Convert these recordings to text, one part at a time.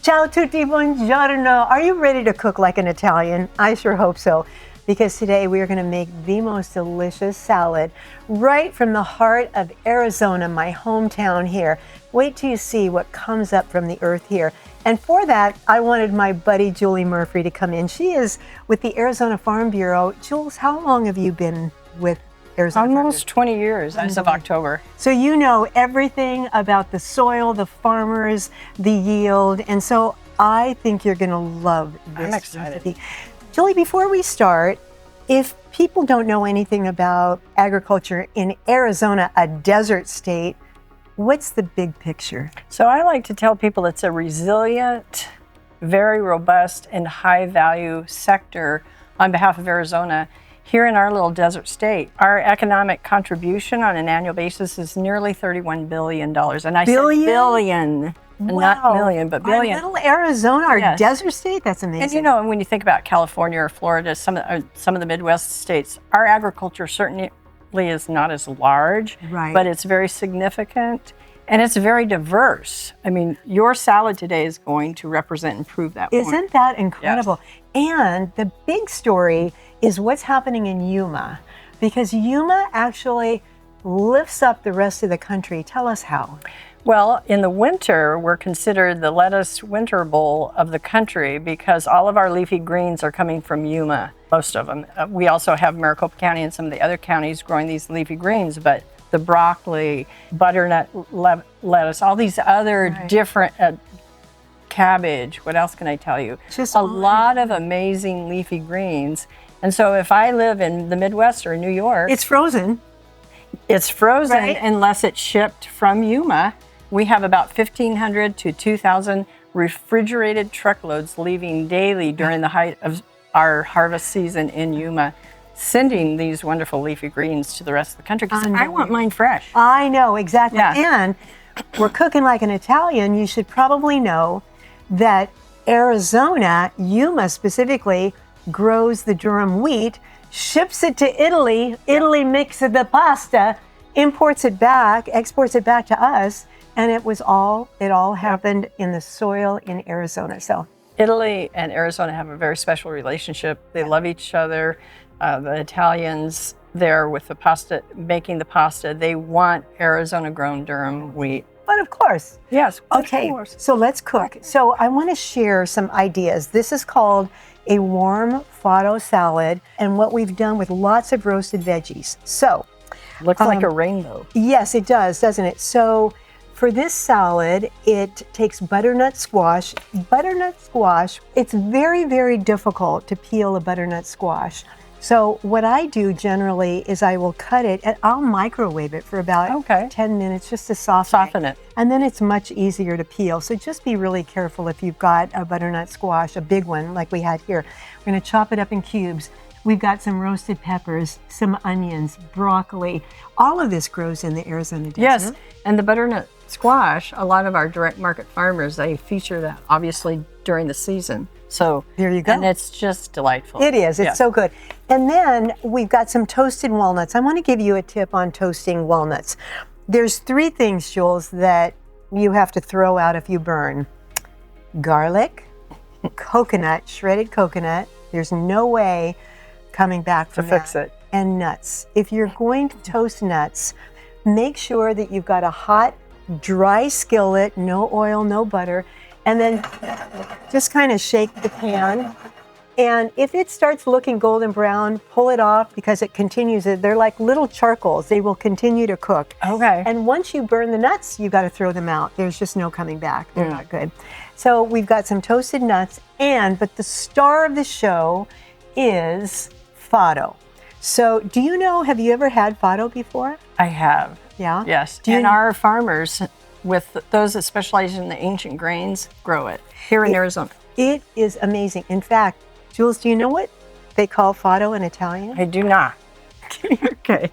Ciao tutti, buongiorno. Are you ready to cook like an Italian? I sure hope so, because today we are going to make the most delicious salad right from the heart of Arizona, my hometown here. Wait till you see what comes up from the earth here. And for that, I wanted my buddy Julie Murphy to come in. She is with the Arizona Farm Bureau. Jules, how long have you been with Arizona? Almost 20 years as of October. So you know everything about the soil, the farmers, the yield, and so I think you're going to love this. I'm excited. Recipe. Julie, before we start, if people don't know anything about agriculture in Arizona, a desert state, what's the big picture? So I like to tell people it's a resilient, very robust, and high-value sector on behalf of Arizona. Here in our little desert state, our economic contribution on an annual basis is nearly $31 billion. And I said billion, not million, but billion. Our little Arizona, our desert state, that's amazing. And you know, when you think about California or Florida, some of the Midwest states, our agriculture certainly is not as large, but it's very significant. And it's very diverse. I mean, your salad today is going to represent and prove that point. Isn't that incredible? Yes. And the big story is what's happening in Yuma, because Yuma actually lifts up the rest of the country. Tell us how. Well, in the winter, we're considered the lettuce winter bowl of the country because all of our leafy greens are coming from Yuma, most of them. We also have Maricopa County and some of the other counties growing these leafy greens, but the broccoli, butternut lettuce, all these other different cabbage. What else can I tell you? Just a lot of amazing leafy greens. And so if I live in the Midwest or New York, it's frozen. It's frozen unless it's shipped from Yuma. We have about 1,500 to 2,000 refrigerated truckloads leaving daily during the height of our harvest season in Yuma, sending these wonderful leafy greens to the rest of the country because I want mine fresh. I know, exactly. Yeah. And we're cooking like an Italian. You should probably know that Arizona, Yuma specifically, grows the durum wheat, ships it to Italy. Italy mixes the pasta, imports it back, exports it back to us, and it all happened in the soil in Arizona. So Italy and Arizona have a very special relationship. They love each other. The Italians there with the pasta, making the pasta, they want Arizona-grown durum wheat. But of course. Yes. Okay, of course. So let's cook. So I want to share some ideas. This is called a warm Farro salad, and what we've done with lots of roasted veggies. So. Looks like a rainbow. Yes, it does, doesn't it? So for this salad, it takes butternut squash. Butternut squash, it's very, very difficult to peel a butternut squash. So what I do generally is I will cut it and I'll microwave it for about 10 minutes just to soften it. And then it's much easier to peel. So just be really careful if you've got a butternut squash, a big one like we had here. We're gonna chop it up in cubes. We've got some roasted peppers, some onions, broccoli. All of this grows in the Arizona desert. Yes, and the butternut squash, a lot of our direct market farmers, they feature that obviously during the season. So there you go. And it's just delightful. It is, it's so good. And then we've got some toasted walnuts. I want to give you a tip on toasting walnuts. There's 3 things, Jules, that you have to throw out if you burn. Garlic, coconut, shredded coconut. There's no way coming back from to fix it. And nuts. If you're going to toast nuts, make sure that you've got a hot, dry skillet, no oil, no butter, and then just kind of shake the pan. And if it starts looking golden brown, pull it off because it continues. They're like little charcoals. They will continue to cook. Okay. And once you burn the nuts, you got to throw them out. There's just no coming back. They're not good. So we've got some toasted nuts, but the star of the show is Farro. So do you know, have you ever had Farro before? I have. Yeah? Yes. And our farmers, with those that specialize in the ancient grains, grow it here in Arizona. It is amazing. In fact, Jules, do you know what they call Farro in Italian? I do not. Okay.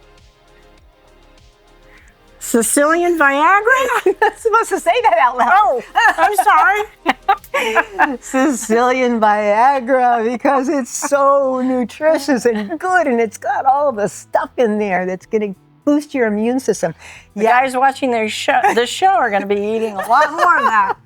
Sicilian Viagra? You're not supposed to say that out loud. Oh, I'm sorry. Sicilian Viagra, because it's so nutritious and good, and it's got all the stuff in there that's going to boost your immune system. The guys watching this show are going to be eating a lot more of that.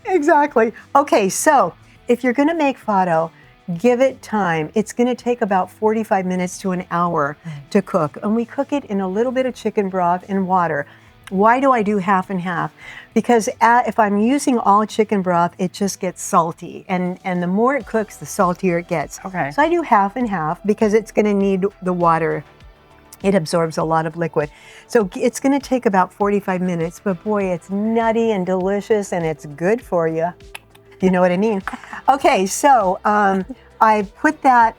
Exactly. Okay, so if you're going to make farro, give it time. It's going to take about 45 minutes to an hour to cook. And we cook it in a little bit of chicken broth and water. Why do I do half and half? Because if I'm using all chicken broth, it just gets salty. And the more it cooks, the saltier it gets. Okay. So I do half and half because it's going to need the water. It absorbs a lot of liquid. So it's going to take about 45 minutes, but boy, it's nutty and delicious and it's good for you. You know what I mean? Okay, so I've cooked that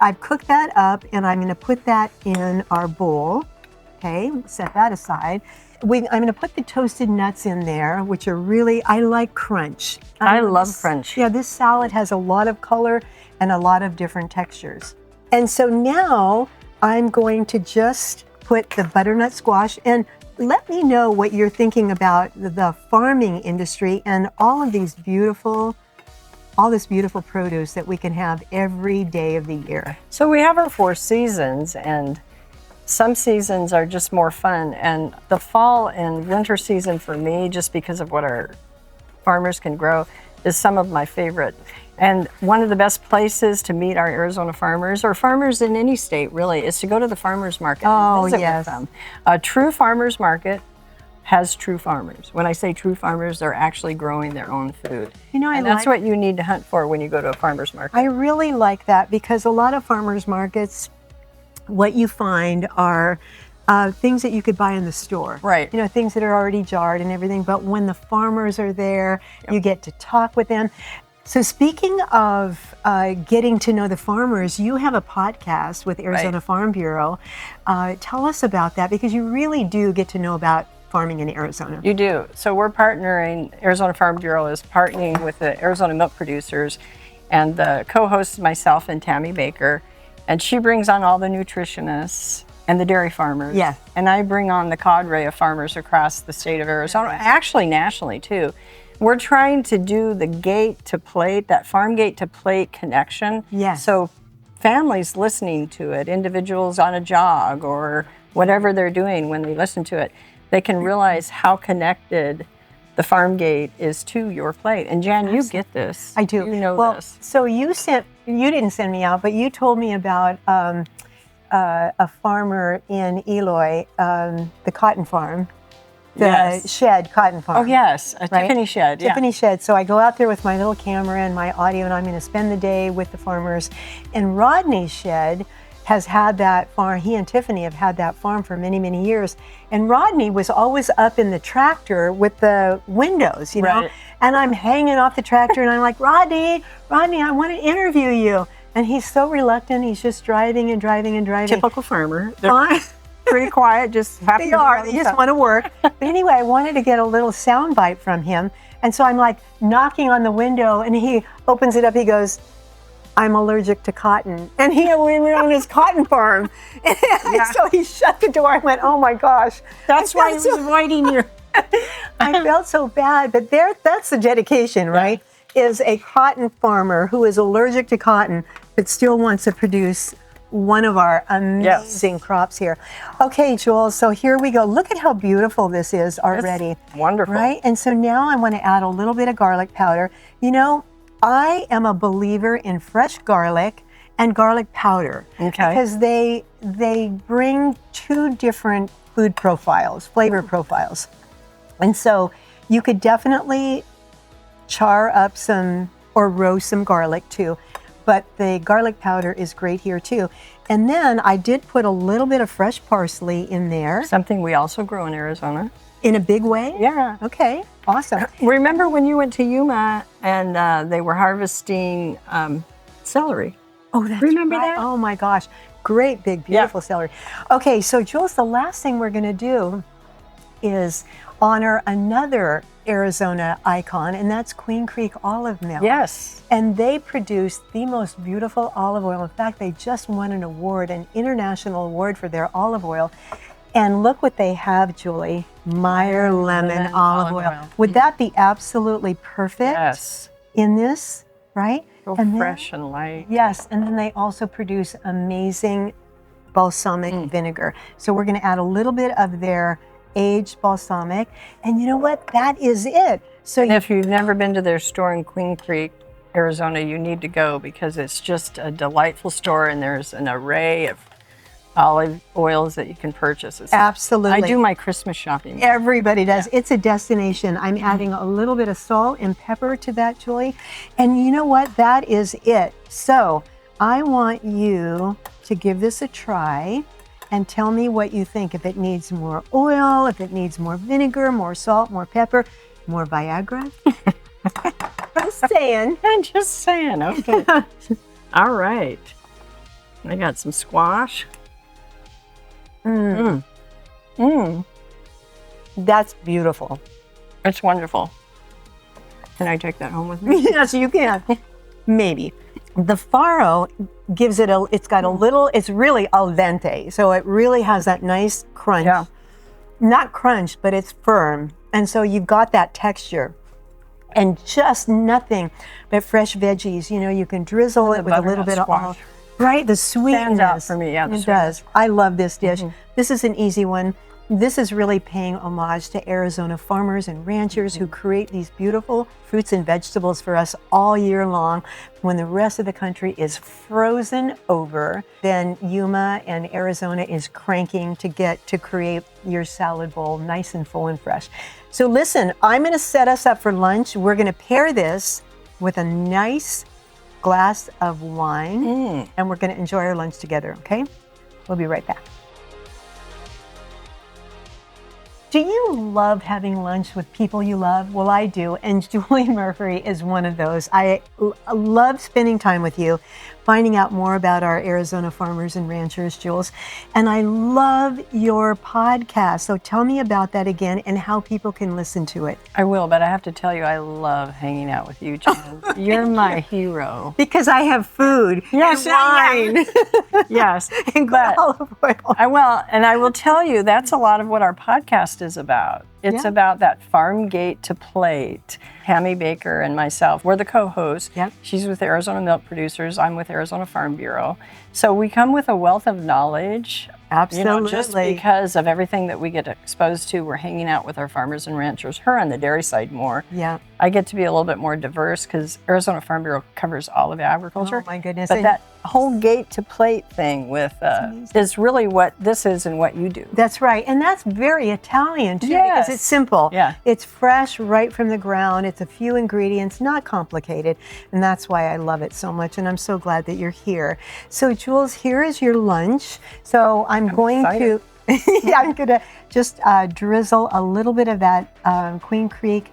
up and I'm going to put that in our bowl. Okay, set that aside. I'm going to put the toasted nuts in there, which are really, I like crunch. I love crunch. Yeah, this salad has a lot of color and a lot of different textures. And so now I'm going to just put the butternut squash, and let me know what you're thinking about the farming industry and all this beautiful produce that we can have every day of the year. So we have our 4 seasons, and some seasons are just more fun. And the fall and winter season for me, just because of what our farmers can grow, is some of my favorite. And one of the best places to meet our Arizona farmers, or farmers in any state really, is to go to the farmers market and visit with them. A true farmers market has true farmers. When I say true farmers, they're actually growing their own food. You know, and that's what you need to hunt for when you go to a farmers market. I really like that, because a lot of farmers markets, what you find are things that you could buy in the store. Right. You know, things that are already jarred and everything. But when the farmers are there, you get to talk with them. So speaking of getting to know the farmers, you have a podcast with Arizona Farm Bureau. Tell us about that, because you really do get to know about farming in Arizona. You do. So we're partnering, Arizona Farm Bureau is partnering with the Arizona milk producers, and the co-host is myself and Tammy Baker, and she brings on all the nutritionists and the dairy farmers. Yeah. And I bring on the cadre of farmers across the state of Arizona, actually nationally too. We're trying to do the gate to plate, that farm gate to plate connection. Yes. So families listening to it, individuals on a jog or whatever they're doing when they listen to it, they can realize how connected the farm gate is to your plate. And Jan, you get this. I do. You know this. So you didn't send me out, but you told me about a farmer in Eloy, the cotton farm. The shed, cotton farm. Oh, yes, a Tiffany shed. Tiffany shed. So I go out there with my little camera and my audio, and I'm going to spend the day with the farmers. And Rodney's shed has had that farm. He and Tiffany have had that farm for many, many years. And Rodney was always up in the tractor with the windows, you know. And I'm hanging off the tractor, and I'm like, Rodney, I want to interview you. And he's so reluctant. He's just driving and driving and driving. Typical farmer. Pretty quiet, just happy. They are. They just want to work. But anyway, I wanted to get a little sound bite from him. And so I'm like knocking on the window, and he opens it up. He goes, I'm allergic to cotton. And we were on his cotton farm. And so he shut the door. I went, oh my gosh. That's why he was avoiding you. I felt so bad. But that's the dedication, right? Is a cotton farmer who is allergic to cotton, but still wants to produce one of our amazing crops here. Okay, Joel, so here we go. Look at how beautiful this is already. It's wonderful. Right? And so now I want to add a little bit of garlic powder. You know, I am a believer in fresh garlic and garlic powder. Okay. Because they bring 2 different food profiles, flavor profiles. And so you could definitely char up some or roast some garlic too. But the garlic powder is great here too. And then I did put a little bit of fresh parsley in there. Something we also grow in Arizona. In a big way? Yeah. Okay, awesome. Remember when you went to Yuma and they were harvesting celery? Oh, that's Remember right. that? Oh my gosh, great big beautiful celery. Okay, so Jules, the last thing we're gonna do is honor another Arizona icon, and that's Queen Creek olive mill. Yes. And they produce the most beautiful olive oil. In fact, they just won an award, an international award for their olive oil. And look what they have, Julie. Meyer lemon olive oil. Would that be absolutely perfect in this, right? So fresh and light. Yes, and then they also produce amazing balsamic vinegar. So we're going to add a little bit of their aged balsamic. And you know what? That is it. So And if you've never been to their store in Queen Creek, Arizona, you need to go because it's just a delightful store and there's an array of olive oils that you can purchase. absolutely. I do my Christmas shopping. Everybody does. Yeah. It's a destination. I'm adding a little bit of salt and pepper to that, Julie. And you know what? That is it. So I want you to give this a try and tell me what you think. If it needs more oil, if it needs more vinegar, more salt, more pepper, more Viagra. I'm just saying. Okay. All right. I got some squash. That's beautiful. It's wonderful. Can I take that home with me? Yes, you can. Maybe. The farro gives it it's got a little, it's really al dente. So it really has that nice crunch. Yeah. Not crunch, but it's firm. And so you've got that texture. And just nothing but fresh veggies. You know, you can drizzle it with a little bit of olive. Right, the sweetness. Stands out for me, yeah. It does. I love this dish. This is an easy one. This is really paying homage to Arizona farmers and ranchers who create these beautiful fruits and vegetables for us all year long. When the rest of the country is frozen over, then Yuma and Arizona is cranking to create your salad bowl nice and full and fresh. So listen, I'm going to set us up for lunch. We're going to pair this with a nice glass of wine, and we're going to enjoy our lunch together, okay? We'll be right back. Do you love having lunch with people you love? Well, I do, and Julie Murphy is one of those. I love spending time with you, finding out more about our Arizona farmers and ranchers, Jules. And I love your podcast. So tell me about that again and how people can listen to it. I will, but I have to tell you, I love hanging out with you, Jen. You're my hero. Because I have food. Yes, and wine. Yes. And good olive oil. I will tell you, that's a lot of what our podcast is about. It's about that farm gate to plate. Tammy Baker and myself, we're the co-hosts. Yep. She's with Arizona Milk Producers. I'm with Arizona Farm Bureau. So we come with a wealth of knowledge. Absolutely. You know, just because of everything that we get exposed to, we're hanging out with our farmers and ranchers, her on the dairy side more. Yeah. I get to be a little bit more diverse because Arizona Farm Bureau covers all of agriculture. Oh my goodness. But that whole gate to plate thing with is really what this is and what you do. That's right. And that's very Italian too, Yes. because it's simple. Yeah. It's fresh right from the ground. It's a few ingredients, not complicated. And that's why I love it so much. And I'm so glad that you're here. So Jules, here is your lunch. So I'm going excited. to, I'm going to just drizzle a little bit of that Queen Creek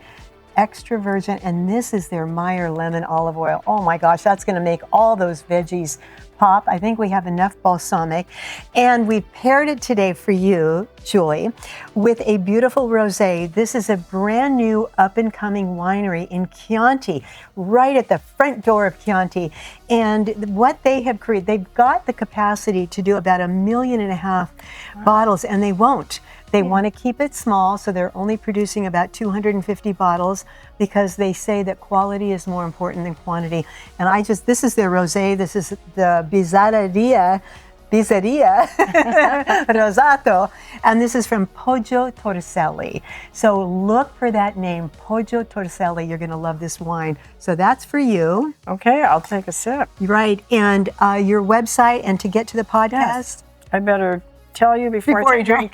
extra virgin, and this is their Meyer lemon olive oil. Oh my gosh, that's going to make all those veggies pop. I think we have enough balsamic, and we paired it today for you, Julie, with a beautiful rosé. This is a brand new up-and-coming winery in Chianti, right at the front door of Chianti. And what they have created, they've got the capacity to do about 1.5 million bottles, and they won't. They want to keep it small, so they're only producing about 250 bottles because they say that quality is more important than quantity. And this is their rosé. This is the Bizarreria Rosato, and this is from Poggio Torselli. So look for that name, Poggio Torselli. You're going to love this wine. So that's for you. Okay, I'll take a sip. Right, and your website, and to get to the podcast. Yes. I better tell you before you drink.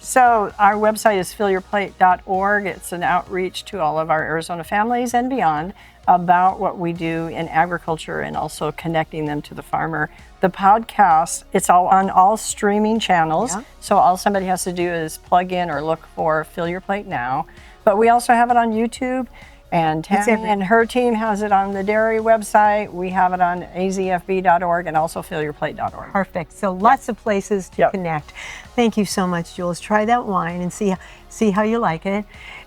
So our website is fillyourplate.org. It's an outreach to all of our Arizona families and beyond about what we do in agriculture and also connecting them to the farmer. The podcast, it's all on all streaming channels. Yeah. So all somebody has to do is plug in or look for Fill Your Plate Now. But we also have it on YouTube. And Tammy and her team has it on the dairy website. We have it on azfb.org and also fillyourplate.org. Perfect. So lots of places to connect. Thank you so much, Jules. Try that wine and see how you like it.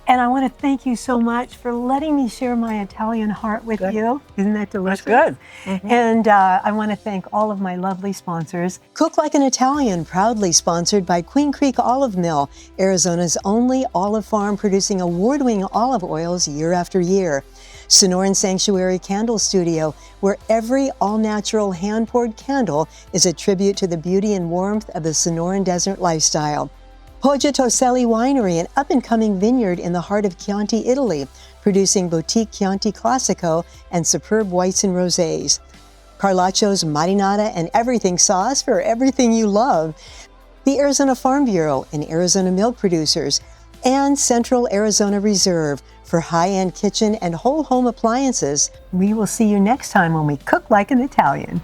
And I want to thank you so much for letting me share my Italian heart with you. Isn't that delicious? That's good. Mm-hmm. And I want to thank all of my lovely sponsors. Cook Like an Italian, proudly sponsored by Queen Creek Olive Mill, Arizona's only olive farm producing award-winning olive oils year after year. Sonoran Sanctuary Candle Studio, where every all-natural hand-poured candle is a tribute to the beauty and warmth of the Sonoran desert lifestyle. Poggio Toselli Winery, an up-and-coming vineyard in the heart of Chianti, Italy, producing boutique Chianti Classico and superb whites and rosés. Carlaccios Marinara and everything sauce for everything you love. The Arizona Farm Bureau and Arizona milk producers, and Central Arizona Reserve for high-end kitchen and whole home appliances. We will see you next time when we cook like an Italian.